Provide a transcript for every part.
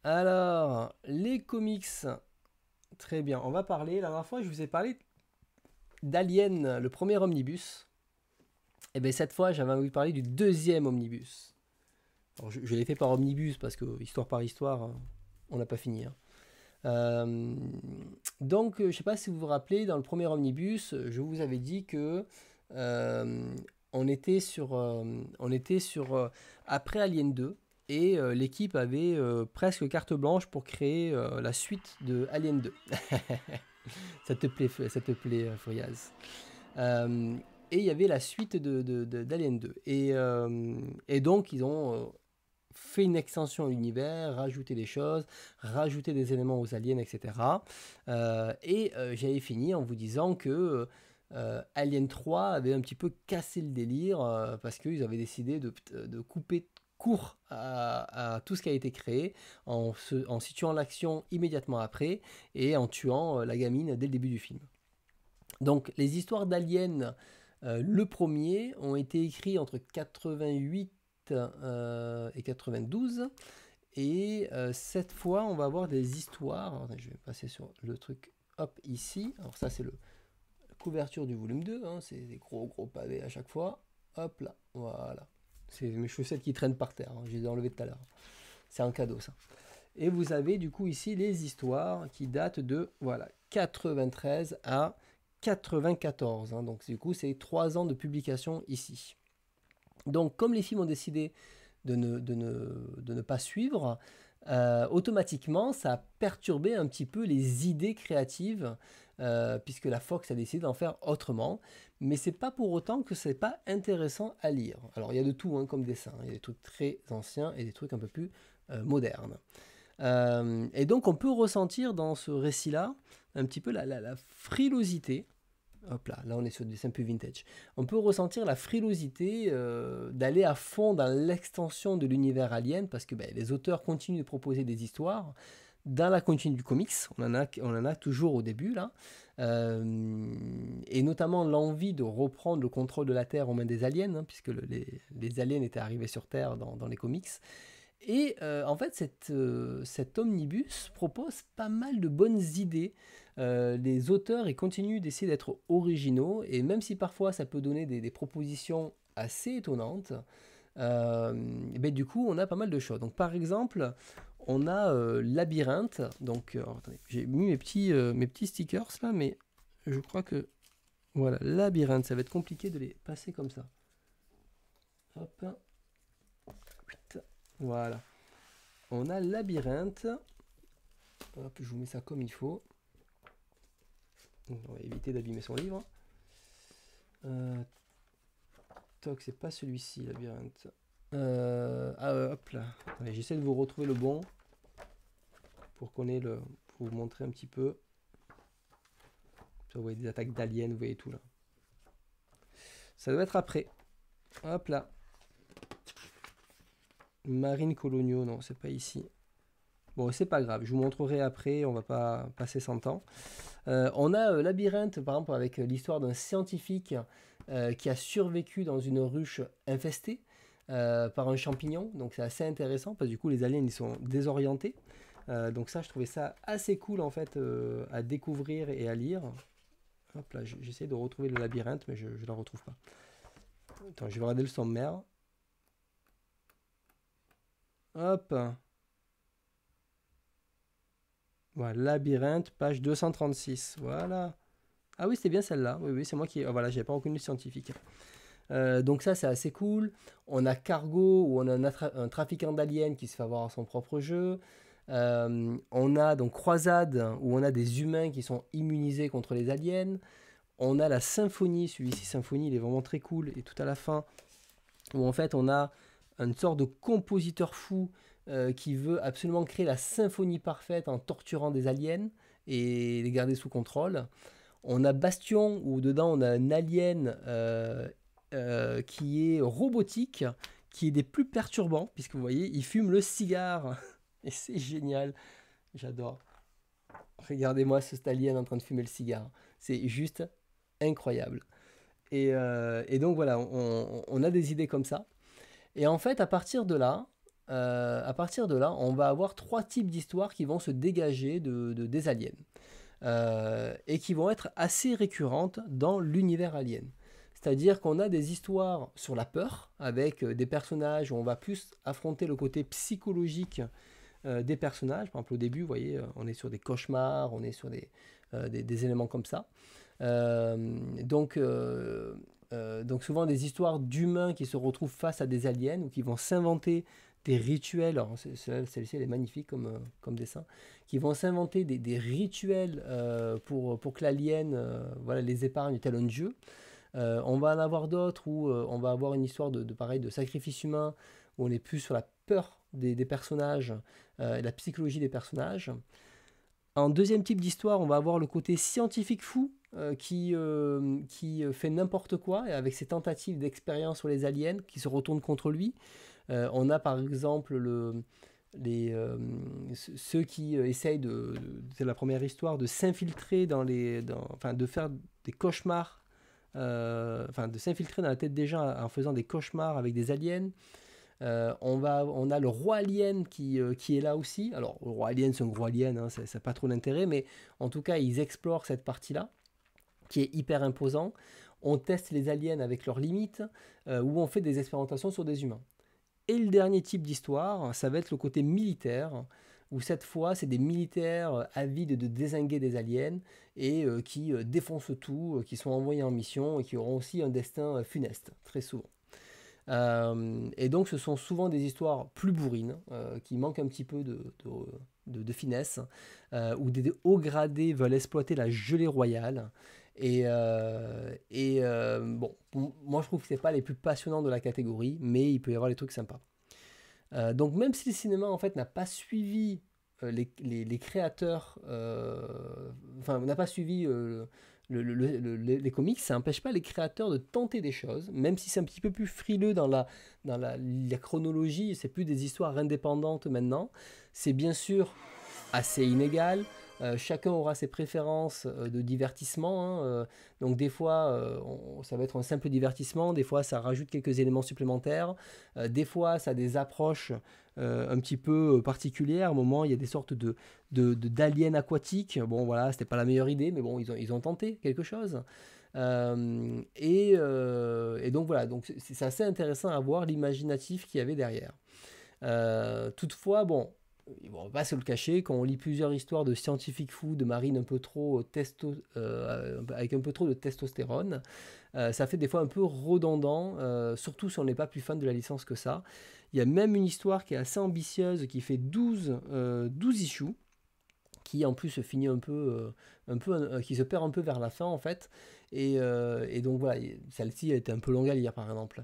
Alors, les comics, très bien. On va parler, la dernière fois, je vous ai parlé d'Alien, le premier omnibus. Et bien cette fois, j'avais envie de parler du deuxième omnibus. Alors, je l'ai fait par omnibus parce que, histoire par histoire, on n'a pas fini, hein. Euh, donc, je ne sais pas si vous vous rappelez, dans le premier omnibus, je vous avais dit que euh, on était sur après Alien 2 et l'équipe avait presque carte blanche pour créer la suite de Alien 2. Ça te plaît, Furiaz. Euh, et il y avait la suite d'Alien 2. Et donc, ils ont fait une extension à l'univers, rajouté des choses, rajouté des éléments aux aliens, etc. J'avais fini en vous disant que Alien 3 avait un petit peu cassé le délire parce qu'ils avaient décidé de couper court à tout ce qui a été créé en situant l'action immédiatement après et en tuant la gamine dès le début du film. Donc les histoires d'Alien, le premier, ont été écrits entre 88 et 92. Et cette fois, on va avoir des histoires. Alors, je vais passer sur le truc, hop, ici. Alors ça, c'est la couverture du volume 2, hein, c'est des gros gros pavés à chaque fois. Hop là, voilà. C'est mes chaussettes qui traînent par terre, hein, je les ai enlevées tout à l'heure. C'est un cadeau ça. Et vous avez du coup ici les histoires qui datent de voilà 93 à 94, hein. Donc du coup c'est 3 ans de publication ici. Donc comme les films ont décidé de ne pas suivre, automatiquement ça a perturbé un petit peu les idées créatives puisque la Fox a décidé d'en faire autrement. Mais c'est pas pour autant que c'est pas intéressant à lire. Alors il y a de tout, hein, comme dessin. Il y a des trucs très anciens et des trucs un peu plus modernes. Et donc on peut ressentir dans ce récit-là un petit peu la frilosité. Hop là, là on est sur du dessin plus vintage. On peut ressentir la frilosité d'aller à fond dans l'extension de l'univers alien parce que les auteurs continuent de proposer des histoires. Dans la continuité du comics, on en a toujours au début là, et notamment l'envie de reprendre le contrôle de la Terre aux mains des aliens, hein, puisque les aliens étaient arrivés sur Terre dans les comics. Et en fait, cet omnibus propose pas mal de bonnes idées. Les auteurs ils continuent d'essayer d'être originaux, et même si parfois ça peut donner des propositions assez étonnantes, du coup on a pas mal de choses. Donc par exemple, on a Labyrinthe. Donc attendez, j'ai mis mes petits stickers là, mais je crois que voilà, Labyrinthe, ça va être compliqué de les passer comme ça. Hop, voilà. On a Labyrinthe. Hop, je vous mets ça comme il faut. On va éviter d'abîmer son livre. Toc, c'est pas celui-ci, Labyrinthe. Hop là. Allez, j'essaie de vous retrouver le bon pour pour vous montrer un petit peu. Vous voyez des attaques d'aliens, vous voyez tout là. Ça doit être après. Hop là. Marine coloniaux, non, c'est pas ici. Bon, c'est pas grave, je vous montrerai après, on va pas passer 100 ans. On a Labyrinthe, par exemple, avec l'histoire d'un scientifique qui a survécu dans une ruche infestée par un champignon. Donc c'est assez intéressant parce que du coup les aliens ils sont désorientés. Donc ça, je trouvais ça assez cool en fait à découvrir et à lire. Hop là, j'essaie de retrouver le labyrinthe, mais je ne la retrouve pas. Attends, je vais regarder le sommaire. Hop. Voilà, labyrinthe, page 236. Voilà. Ah oui, c'était bien celle-là. Oui, oui, c'est moi qui. Oh, voilà, j'avais pas reconnu le scientifique. Donc ça, c'est assez cool. On a Cargo, où on a un trafiquant d'aliens qui se fait avoir à son propre jeu. On a donc Croisade, où on a des humains qui sont immunisés contre les aliens. On a la Symphonie, celui-ci, Symphonie, il est vraiment très cool. Et tout à la fin, où en fait, on a une sorte de compositeur fou qui veut absolument créer la symphonie parfaite en torturant des aliens et les garder sous contrôle. On a Bastion, où dedans on a un alien qui est robotique, qui est des plus perturbants, puisque vous voyez, il fume le cigare. Et c'est génial. J'adore. Regardez-moi ce alien en train de fumer le cigare. C'est juste incroyable. Et donc voilà, on a des idées comme ça. Et en fait, à partir de là, à partir de là, on va avoir 3 types d'histoires qui vont se dégager des aliens. Et qui vont être assez récurrentes dans l'univers alien. C'est-à-dire qu'on a des histoires sur la peur, avec des personnages où on va plus affronter le côté psychologique des personnages. Par exemple, au début, vous voyez, on est sur des cauchemars, on est sur des éléments comme ça. Donc souvent des histoires d'humains qui se retrouvent face à des aliens ou qui vont s'inventer des rituels. Alors, celle-ci, elle est magnifique comme dessin. Qui vont s'inventer des rituels pour que l'alien voilà, les épargne tel un dieu. On va en avoir d'autres où on va avoir une histoire pareil, de sacrifice humain, où on est plus sur la peur des personnages, la psychologie des personnages. En deuxième type d'histoire, on va avoir le côté scientifique fou qui fait n'importe quoi, avec ses tentatives d'expérience sur les aliens qui se retournent contre lui. On a par exemple ceux qui essayent c'est la première histoire, de s'infiltrer enfin de faire des cauchemars, enfin de s'infiltrer dans la tête des gens en faisant des cauchemars avec des aliens. On a le roi alien qui est là aussi. Alors, le roi alien, c'est un gros alien, hein, ça n'a pas trop d'intérêt, mais en tout cas, ils explorent cette partie-là, qui est hyper imposant. On teste les aliens avec leurs limites, ou on fait des expérimentations sur des humains. Et le dernier type d'histoire, ça va être le côté militaire, où cette fois, c'est des militaires avides de dézinguer des aliens et qui défoncent tout, qui sont envoyés en mission et qui auront aussi un destin funeste, très souvent. Et donc ce sont souvent des histoires plus bourrines, qui manquent un petit peu de finesse, où des hauts gradés veulent exploiter la gelée royale. Bon, moi je trouve que c'est pas les plus passionnants de la catégorie, mais il peut y avoir des trucs sympas. Donc même si le cinéma en fait n'a pas suivi les créateurs, enfin n'a pas suivi les comics, ça n'empêche pas les créateurs de tenter des choses, même si c'est un petit peu plus frileux dans la chronologie, c'est plus des histoires indépendantes maintenant, c'est bien sûr assez inégal, chacun aura ses préférences de divertissement, hein, donc des fois ça va être un simple divertissement, des fois ça rajoute quelques éléments supplémentaires, des fois ça a des approches un petit peu particulières. À un moment il y a des sortes d'aliens aquatiques, bon voilà, c'était pas la meilleure idée, mais bon ils ont tenté quelque chose. Et donc voilà, donc c'est assez intéressant à voir l'imaginatif qu'il y avait derrière. Toutefois, bon, on va pas se le cacher, quand on lit plusieurs histoires de scientifiques fous, de marines un peu trop avec un peu trop de testostérone, ça fait des fois un peu redondant, surtout si on n'est pas plus fan de la licence que ça. Il y a même une histoire qui est assez ambitieuse, qui fait 12 issues, qui en plus se finit qui se perd un peu vers la fin en fait. Et donc voilà, celle-ci elle était un peu longue à lire par exemple.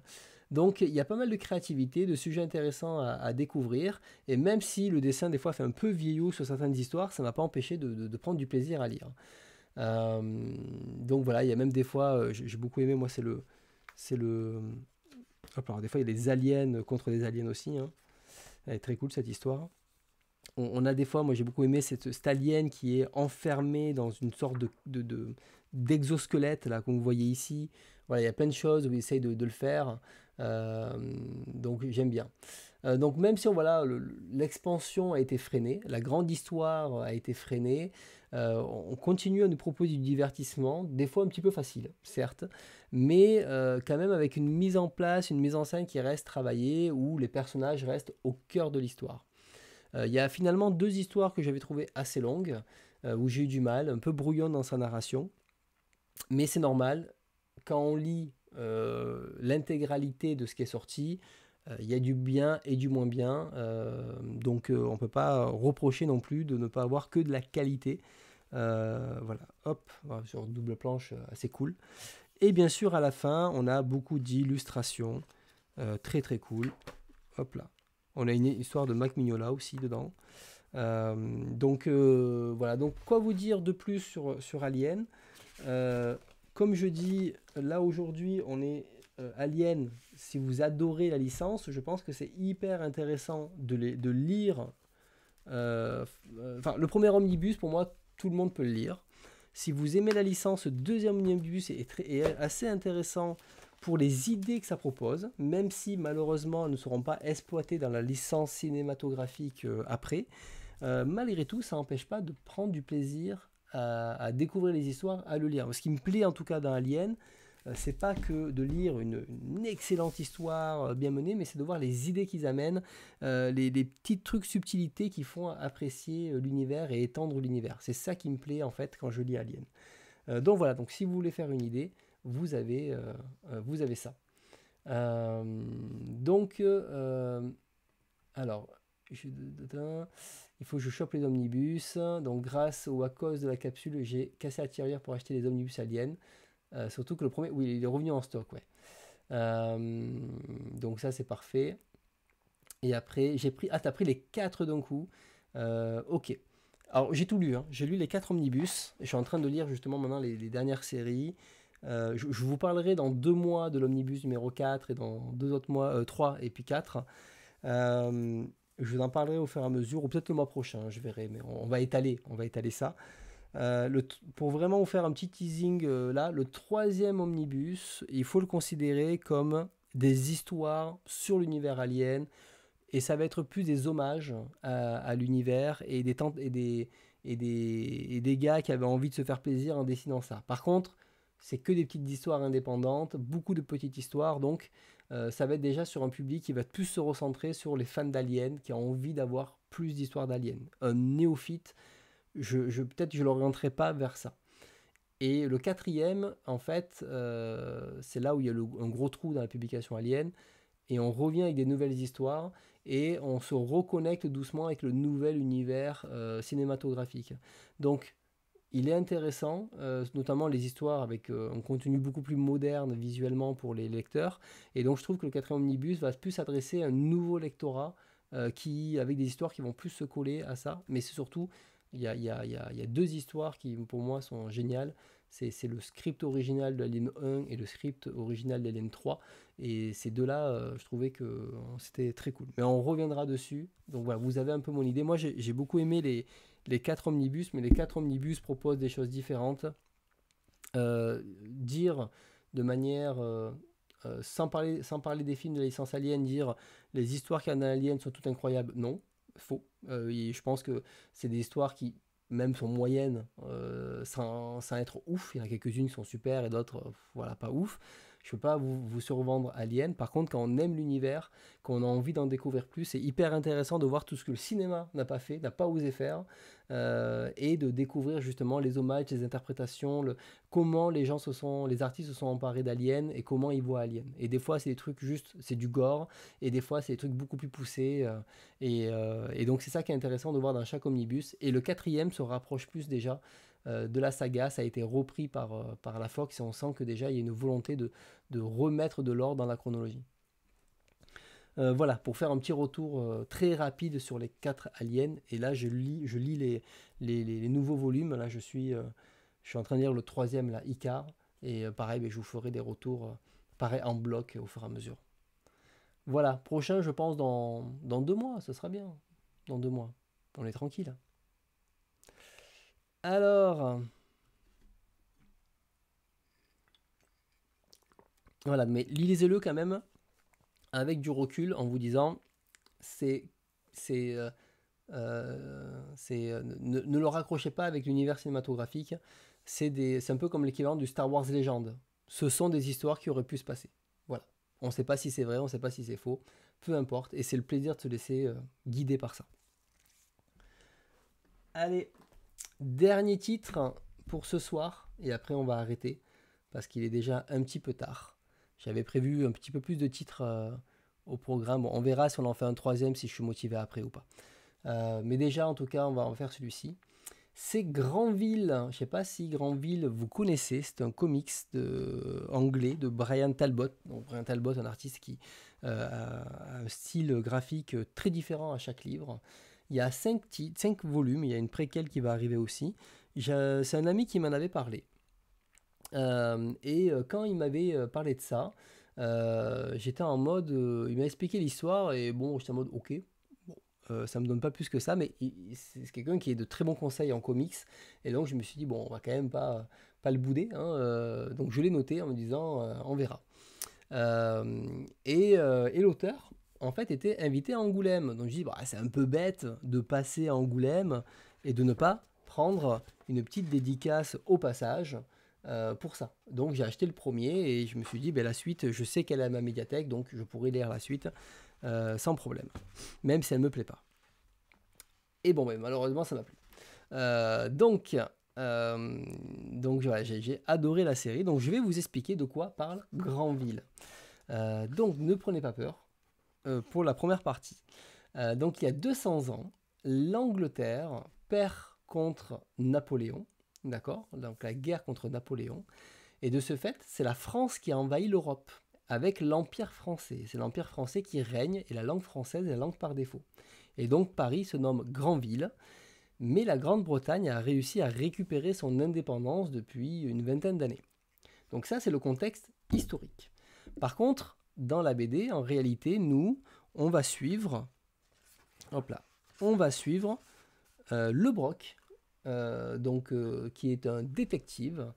Donc il y a pas mal de créativité, de sujets intéressants à découvrir, et même si le dessin des fois fait un peu vieillot sur certaines histoires, ça ne m'a pas empêché de prendre du plaisir à lire. Donc voilà, il y a même des fois, j'ai beaucoup aimé, moi c'est le... Hop, alors des fois il y a des aliens contre des aliens aussi, hein. Elle est très cool cette histoire. On a des fois, moi j'ai beaucoup aimé cet alien qui est enfermé dans une sorte d'exosquelette là, comme vous voyez ici. Voilà, il y a plein de choses où il essaye de le faire. Donc j'aime bien. Donc même si voilà, l'expansion a été freinée, la grande histoire a été freinée, on continue à nous proposer du divertissement, des fois un petit peu facile, certes, mais quand même avec une mise en place, une mise en scène qui reste travaillée, où les personnages restent au cœur de l'histoire. Il y a finalement 2 histoires que j'avais trouvées assez longues, où j'ai eu du mal, un peu brouillon dans sa narration, mais c'est normal, quand on lit l'intégralité de ce qui est sorti, il y a du bien et du moins bien, donc on ne peut pas reprocher non plus de ne pas avoir que de la qualité. Voilà, hop, voilà, sur double planche, assez cool. Et bien sûr, à la fin, on a beaucoup d'illustrations, très très cool. Hop là. On a une histoire de Mac Mignola aussi dedans. Donc voilà, donc quoi vous dire de plus sur Alien? Comme je dis, là aujourd'hui, on est Alien. Si vous adorez la licence, je pense que c'est hyper intéressant de lire. Enfin, le premier omnibus, pour moi, tout le monde peut le lire. Si vous aimez la licence, ce deuxième omnibus est assez intéressant pour les idées que ça propose, même si malheureusement elles ne seront pas exploitées dans la licence cinématographique après. Malgré tout, ça n'empêche pas de prendre du plaisir à découvrir les histoires, à le lire. Ce qui me plaît en tout cas dans Alien, c'est pas que de lire une excellente histoire bien menée, mais c'est de voir les idées qu'ils amènent, les petits trucs subtilités qui font apprécier l'univers et étendre l'univers. C'est ça qui me plaît en fait quand je lis Alien. Donc voilà, donc si vous voulez faire une idée, vous avez ça. Alors, il faut que je chope les omnibus. Donc grâce ou à cause de la capsule, j'ai cassé la tirelire pour acheter les omnibus Alien. Surtout que le premier, oui, il est revenu en stock, ouais. Donc ça c'est parfait. Et après, j'ai pris, ah t'as pris les 4 d'un coup. Ok. Alors j'ai tout lu, hein. J'ai lu les 4 omnibus. Je suis en train de lire justement maintenant les dernières séries. Je vous parlerai dans 2 mois de l'omnibus numéro 4 et dans 2 autres mois, 3 et puis 4. Je vous en parlerai au fur et à mesure, ou peut-être le mois prochain, je verrai, mais on va étaler ça. Pour vraiment vous faire un petit teasing là, le 3e omnibus, il faut le considérer comme des histoires sur l'univers Alien, et ça va être plus des hommages à l'univers et des gars qui avaient envie de se faire plaisir en dessinant ça. Par contre, c'est que des petites histoires indépendantes, beaucoup de petites histoires, donc ça va être déjà sur un public qui va plus se recentrer sur les fans d'Alien, qui ont envie d'avoir plus d'histoires d'Alien. Un néophyte, peut-être je ne l'orienterai pas vers ça. Et le 4e, en fait, c'est là où il y a un gros trou dans la publication Alien, et on revient avec des nouvelles histoires, et on se reconnecte doucement avec le nouvel univers cinématographique. Donc, il est intéressant, notamment les histoires avec un contenu beaucoup plus moderne visuellement pour les lecteurs. Et donc je trouve que le 4e omnibus va plus s'adresser à un nouveau lectorat avec des histoires qui vont plus se coller à ça. Mais c'est surtout, il y a 2 histoires qui pour moi sont géniales. C'est le script original de Alien 1 et le script original d'Alien 3. Et ces deux-là, je trouvais que c'était très cool. Mais on reviendra dessus. Donc voilà, vous avez un peu mon idée. Moi, j'ai beaucoup aimé les 4 omnibus, mais les 4 omnibus proposent des choses différentes. Dire de manière, sans parler des films de la licence Alien, dire les histoires qu'il y a dans Alien sont toutes incroyables, non, faux. Je pense que c'est des histoires qui même sont moyennes, sans être ouf. Il y en a quelques-unes qui sont super et d'autres, voilà, pas ouf. Je ne peux pas vous survendre Alien. Par contre, quand on aime l'univers, qu'on a envie d'en découvrir plus, c'est hyper intéressant de voir tout ce que le cinéma n'a pas fait, n'a pas osé faire, et de découvrir justement les hommages, les interprétations, comment les artistes se sont emparés d'Alien et comment ils voient Alien. Et des fois, c'est des trucs juste, c'est du gore, et des fois, c'est des trucs beaucoup plus poussés. Et donc, c'est ça qui est intéressant de voir dans chaque omnibus. Et le 4e se rapproche plus déjà de la saga. Ça a été repris par la Fox, et on sent que déjà il y a une volonté de remettre de l'ordre dans la chronologie. Voilà, pour faire un petit retour très rapide sur les 4 aliens. Et là, je lis les nouveaux volumes. Là, je suis en train de lire le 3e, là, Icar. Et pareil, je vous ferai des retours pareil en bloc au fur et à mesure. Voilà, prochain, je pense, dans 2 mois. Ce sera bien. Dans 2 mois. On est tranquille. Alors, voilà, mais lisez-le quand même avec du recul en vous disant, ne le raccrochez pas avec l'univers cinématographique. C'est un peu comme l'équivalent du Star Wars Légende. Ce sont des histoires qui auraient pu se passer. Voilà. On ne sait pas si c'est vrai, on ne sait pas si c'est faux. Peu importe. Et c'est le plaisir de se laisser guider par ça. Allez, dernier titre pour ce soir. Et après, on va arrêter. Parce qu'il est déjà un petit peu tard. J'avais prévu un petit peu plus de titres au programme. Bon, on verra si on en fait un 3e, si je suis motivé après ou pas. Mais déjà, en tout cas, on va en faire celui-ci. C'est Granville. Je ne sais pas si Granville, vous connaissez. C'est un comics anglais de Brian Talbot. Donc, Brian Talbot, un artiste qui a un style graphique très différent à chaque livre. Il y a 5 volumes. Il y a une préquelle qui va arriver aussi. C'est un ami qui m'en avait parlé. Quand il m'avait parlé de ça, j'étais en mode... il m'a expliqué l'histoire et bon, j'étais en mode ok. Bon, ça me donne pas plus que ça, mais c'est quelqu'un qui est de très bons conseils en comics, et donc je me suis dit, bon, on va quand même pas le bouder, hein, donc je l'ai noté en me disant, on verra. Et l'auteur, en fait, était invité à Angoulême. Donc je dis, bah, c'est un peu bête de passer à Angoulême et de ne pas prendre une petite dédicace au passage pour ça. Donc j'ai acheté le premier et je me suis dit, ben, la suite, je sais qu'elle est à ma médiathèque, donc je pourrais lire la suite sans problème, même si elle ne me plaît pas. Et bon, ben, malheureusement, ça m'a plu. Donc voilà, j'ai adoré la série. Donc je vais vous expliquer de quoi parle Granville. Donc ne prenez pas peur pour la première partie. Donc il y a 200 ans, l'Angleterre perd contre Napoléon, d'accord? Donc la guerre contre Napoléon. Et de ce fait, c'est la France qui a envahi l'Europe avec l'Empire français. C'est l'Empire français qui règne et la langue française est la langue par défaut. Et donc Paris se nomme Granville, mais la Grande-Bretagne a réussi à récupérer son indépendance depuis une vingtaine d'années. Donc ça, c'est le contexte historique. Par contre, dans la BD, en réalité, nous, on va suivre, Le Broc, qui est un détective,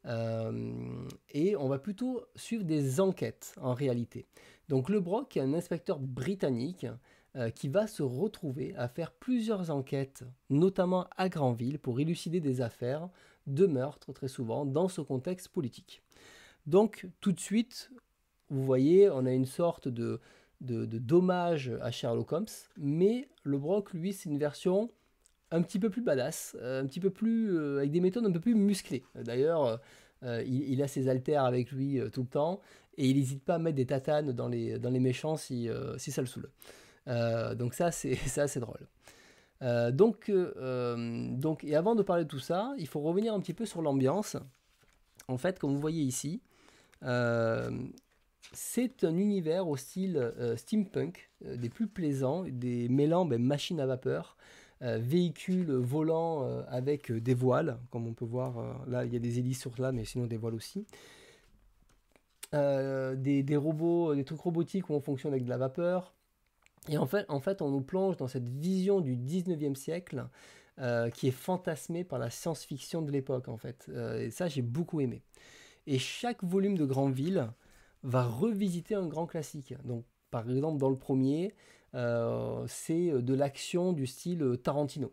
et on va plutôt suivre des enquêtes en réalité. Donc Le Broc est un inspecteur britannique qui va se retrouver à faire plusieurs enquêtes, notamment à Granville, pour élucider des affaires de meurtre très souvent dans ce contexte politique. Donc tout de suite, vous voyez, on a une sorte de d'hommage à Sherlock Holmes, mais Le Broc, lui, c'est une version un petit peu plus badass, un petit peu plus avec des méthodes un peu plus musclées. D'ailleurs, il a ses haltères avec lui tout le temps, et il n'hésite pas à mettre des tatanes dans les méchants si ça le saoule. Donc ça, c'est assez drôle. Et avant de parler de tout ça, il faut revenir un petit peu sur l'ambiance. En fait, comme vous voyez ici, c'est un univers au style steampunk, des plus plaisants, des mêlant machines à vapeur, véhicules volants avec des voiles, comme on peut voir, là il y a des hélices sur là, mais sinon des voiles aussi. Des robots, des trucs robotiques où on fonctionne avec de la vapeur. Et en fait, on nous plonge dans cette vision du 19e siècle qui est fantasmée par la science-fiction de l'époque, en fait. Et ça, j'ai beaucoup aimé. Et chaque volume de Granville va revisiter un grand classique. Donc, par exemple, dans le premier, c'est de l'action du style Tarantino.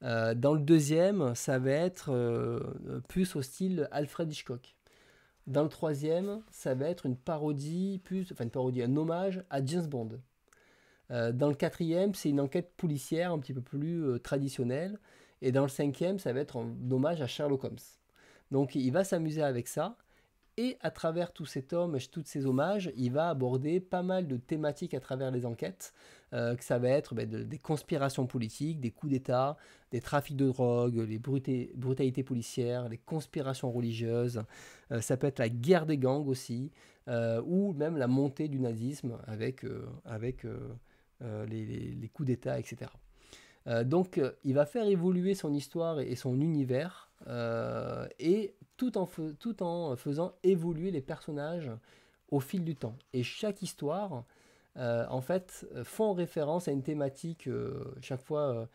Dans le deuxième, ça va être plus au style Alfred Hitchcock. Dans le troisième, ça va être une parodie, un hommage à James Bond. Dans le quatrième, c'est une enquête policière un petit peu plus traditionnelle. Et dans le cinquième, ça va être un hommage à Sherlock Holmes. Donc il va s'amuser avec ça. Et à travers tous ces tomes, tous ces hommages, il va aborder pas mal de thématiques à travers les enquêtes. Que ça va être des conspirations politiques, des coups d'État, des trafics de drogue, les brutalités policières, les conspirations religieuses. Ça peut être la guerre des gangs aussi, ou même la montée du nazisme avec les coups d'État, etc. Il va faire évoluer son histoire et son univers, et tout en faisant évoluer les personnages au fil du temps. Et chaque histoire, en fait, font référence à une thématique chaque fois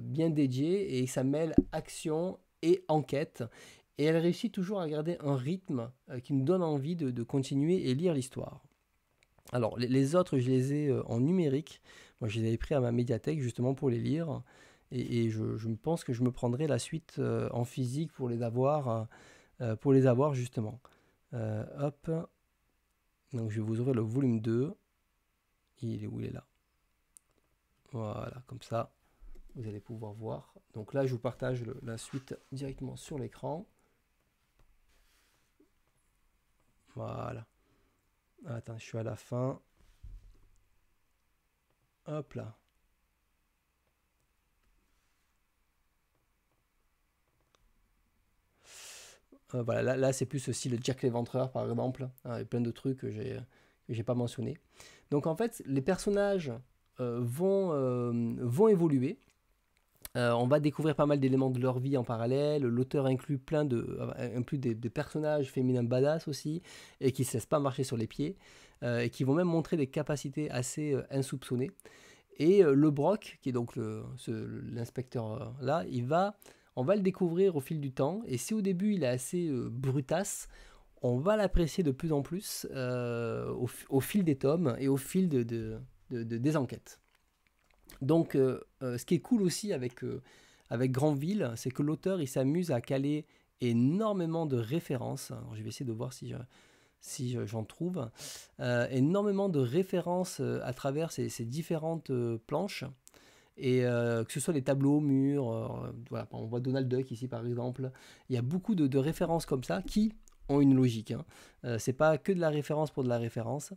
bien dédiée, et ça mêle action et enquête. Et elle réussit toujours à garder un rythme qui nous donne envie de continuer et lire l'histoire. Alors, les autres, je les ai en numérique. Moi, je les avais pris à ma médiathèque justement pour les lire. Et je pense que je me prendrai la suite en physique pour les avoir justement. Hop. Donc, je vais vous ouvrir le volume 2. Il est où? Il est là. Voilà, comme ça, vous allez pouvoir voir. Donc là, je vous partage la suite directement sur l'écran. Voilà. Attends, je suis à la fin. Hop là. Voilà, là c'est plus aussi le Jack l'Éventreur par exemple. Il y a plein de trucs que j'ai pas mentionné. Donc en fait, les personnages vont évoluer. On va découvrir pas mal d'éléments de leur vie en parallèle. L'auteur inclut des personnages féminins badass aussi, et qui ne se laissent pas marcher sur les pieds, et qui vont même montrer des capacités assez insoupçonnées. Et le Broc, qui est donc l'inspecteur là, on va le découvrir au fil du temps. Et si au début il est assez brutasse, on va l'apprécier de plus en plus au fil des tomes et au fil des enquêtes. Donc, ce qui est cool aussi avec Granville, c'est que l'auteur il s'amuse à caler énormément de références. Alors, je vais essayer de voir si j'en trouve. Énormément de références à travers ces différentes planches. Et que ce soit les tableaux au mur, voilà, on voit Donald Duck ici par exemple. Il y a beaucoup de références comme ça qui ont une logique. Hein. C'est pas que de la référence pour de la référence.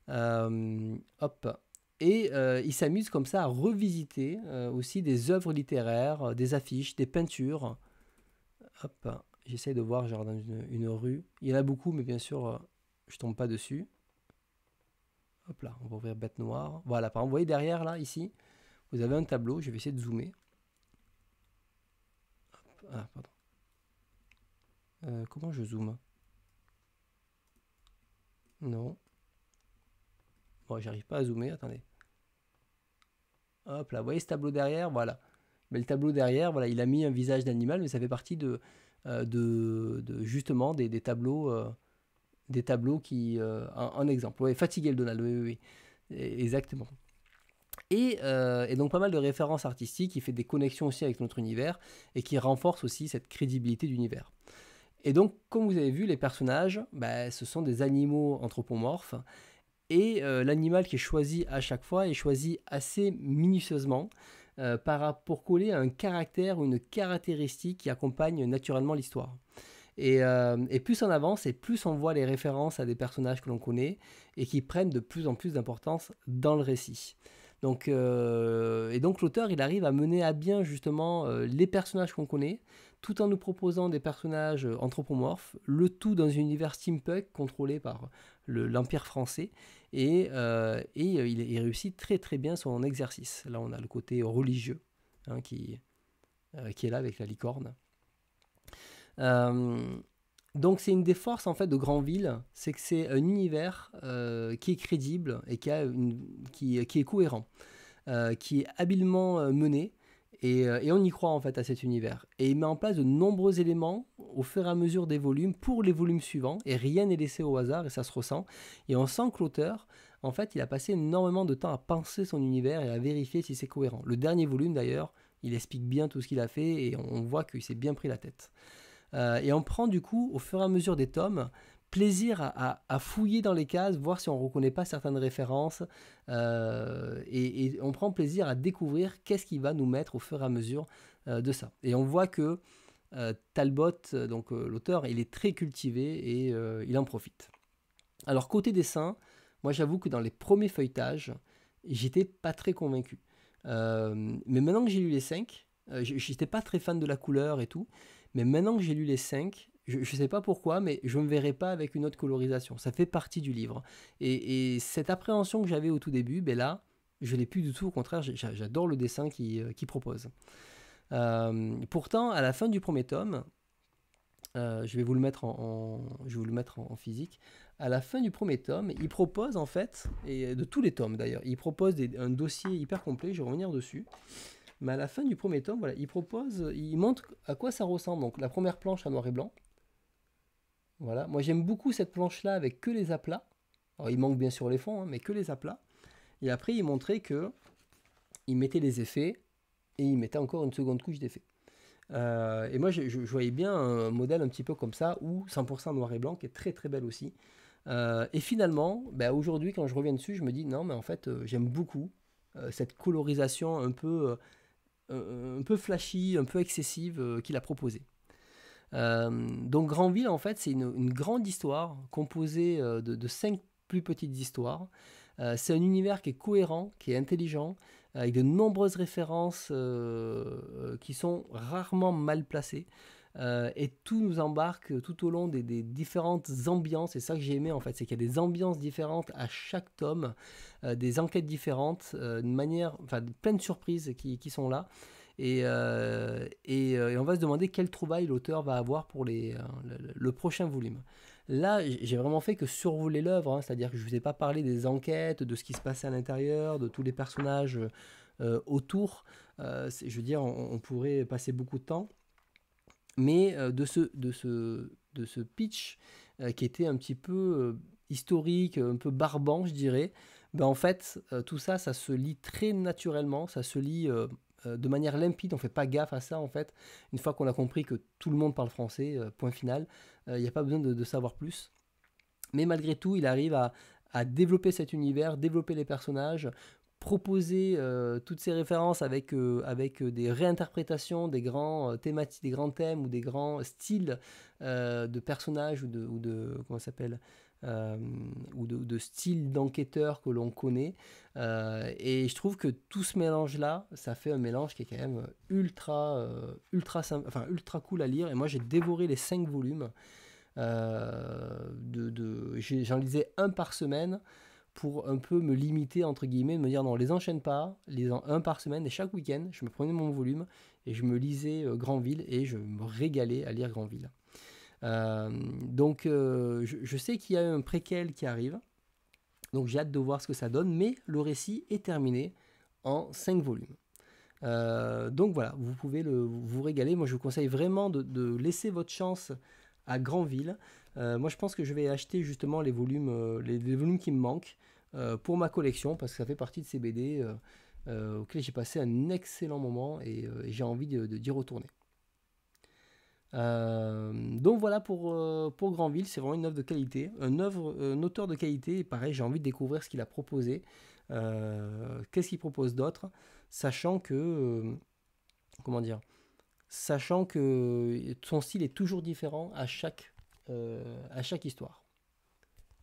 Hop. Et il s'amuse comme ça à revisiter aussi des œuvres littéraires, des affiches, des peintures. Hop. J'essaie de voir genre dans une rue. Il y en a beaucoup, mais bien sûr, je tombe pas dessus. Hop là, on va ouvrir Bête Noire. Voilà, par exemple, vous voyez derrière là, ici, vous avez un tableau. Je vais essayer de zoomer. Hop. Ah, pardon. Comment je zoome? Non. Bon, j'arrive pas à zoomer, attendez. Hop là, vous voyez ce tableau derrière? Voilà. Mais le tableau derrière, voilà, il a mis un visage d'animal, mais ça fait partie justement des tableaux qui... un exemple. Ouais, fatigué le Donald, oui, oui, oui. Exactement. Et donc pas mal de références artistiques qui fait des connexions aussi avec notre univers et qui renforce aussi cette crédibilité d'univers. Et donc, comme vous avez vu, les personnages, bah, ce sont des animaux anthropomorphes. Et l'animal qui est choisi à chaque fois est choisi assez minutieusement pour coller un caractère ou une caractéristique qui accompagne naturellement l'histoire. Et plus on avance et plus on voit les références à des personnages que l'on connaît et qui prennent de plus en plus d'importance dans le récit. Donc, et donc l'auteur, il arrive à mener à bien justement les personnages qu'on connaît, tout en nous proposant des personnages anthropomorphes, le tout dans un univers steampunk contrôlé par l'Empire français, il réussit très très bien son exercice. Là, on a le côté religieux hein, qui est là avec la licorne. Donc c'est une des forces en fait de Granville, c'est que c'est un univers qui est crédible et qui est cohérent, qui est habilement mené et on y croit en fait à cet univers. Et il met en place de nombreux éléments au fur et à mesure des volumes pour les volumes suivants et rien n'est laissé au hasard et ça se ressent. Et on sent que l'auteur, en fait, il a passé énormément de temps à penser son univers et à vérifier si c'est cohérent. Le dernier volume d'ailleurs, il explique bien tout ce qu'il a fait et on voit qu'il s'est bien pris la tête. Et on prend du coup, au fur et à mesure des tomes, plaisir à fouiller dans les cases, voir si on ne reconnaît pas certaines références, et on prend plaisir à découvrir qu'est-ce qui va nous mettre au fur et à mesure de ça. Et on voit que Talbot, donc l'auteur, il est très cultivé et il en profite. Alors côté dessin, moi j'avoue que dans les premiers feuilletages, j'étais pas très convaincu. Mais maintenant que j'ai lu les 5, j'étais pas très fan de la couleur et tout, mais maintenant que j'ai lu les 5, je ne sais pas pourquoi, mais je ne me verrai pas avec une autre colorisation. Ça fait partie du livre. Et cette appréhension que j'avais au tout début, ben là, je ne l'ai plus du tout. Au contraire, j'adore le dessin qu'il propose. Pourtant, à la fin du premier tome, je vais vous le mettre en physique. À la fin du premier tome, il propose en fait, et de tous les tomes d'ailleurs, il propose un dossier hyper complet, je vais revenir dessus. Mais à la fin du premier tome, voilà, il montre à quoi ça ressemble. Donc la première planche à noir et blanc. Voilà, moi j'aime beaucoup cette planche-là avec que les aplats. Alors il manque bien sûr les fonds, hein, mais que les aplats. Et après il montrait que il mettait les effets et il mettait encore une seconde couche d'effets. Et moi je voyais bien un modèle un petit peu comme ça, ou 100% noir et blanc, qui est très très belle aussi. Et finalement, ben, aujourd'hui quand je reviens dessus, je me dis non mais en fait j'aime beaucoup cette colorisation un peu flashy, un peu excessive qu'il a proposée. Donc Granville, en fait, c'est une grande histoire composée de 5 plus petites histoires. C'est un univers qui est cohérent, qui est intelligent, avec de nombreuses références qui sont rarement mal placées. Et tout nous embarque tout au long des différentes ambiances. C'est ça que j'ai aimé en fait, c'est qu'il y a des ambiances différentes à chaque tome, des enquêtes différentes, plein de surprises qui sont là. Et on va se demander quelle trouvaille l'auteur va avoir pour le prochain volume. Là, j'ai vraiment fait que survoler l'œuvre, hein, c'est-à-dire que je ne vous ai pas parlé des enquêtes, de ce qui se passait à l'intérieur, de tous les personnages autour. Je veux dire, on pourrait passer beaucoup de temps, mais de ce pitch qui était un petit peu historique, un peu barbant, je dirais, ben en fait, tout ça, ça se lit très naturellement, ça se lit de manière limpide, on fait pas gaffe à ça en fait. Une fois qu'on a compris que tout le monde parle français, point final, il n'y a pas besoin de savoir plus. Mais malgré tout, il arrive à développer cet univers, développer les personnages, proposer toutes ces références avec des réinterprétations des grands thématiques, des grands thèmes ou des grands styles de personnages comment ça s'appelle euh, de styles d'enquêteurs que l'on connaît. Et je trouve que tout ce mélange-là, ça fait un mélange qui est quand même ultra cool à lire. Et moi, j'ai dévoré les 5 volumes. J'en lisais un par semaine pour un peu me limiter, entre guillemets, de me dire non, les enchaîne pas, un par semaine, et chaque week-end, je me prenais mon volume et je me lisais Granville et je me régalais à lire Granville. Je sais qu'il y a un préquel qui arrive, donc j'ai hâte de voir ce que ça donne, mais le récit est terminé en 5 volumes. Donc voilà, vous pouvez vous régaler. Moi, je vous conseille vraiment de laisser votre chance à Granville. Moi, je pense que je vais acheter justement les volumes qui me manquent pour ma collection, parce que ça fait partie de ces BD auxquels j'ai passé un excellent moment et j'ai envie d'y retourner. Donc voilà pour Granville, c'est vraiment une œuvre de qualité, un auteur de qualité, et pareil, j'ai envie de découvrir ce qu'il a proposé, qu'est-ce qu'il propose d'autre, sachant que, comment dire, sachant que son style est toujours différent à chaque histoire.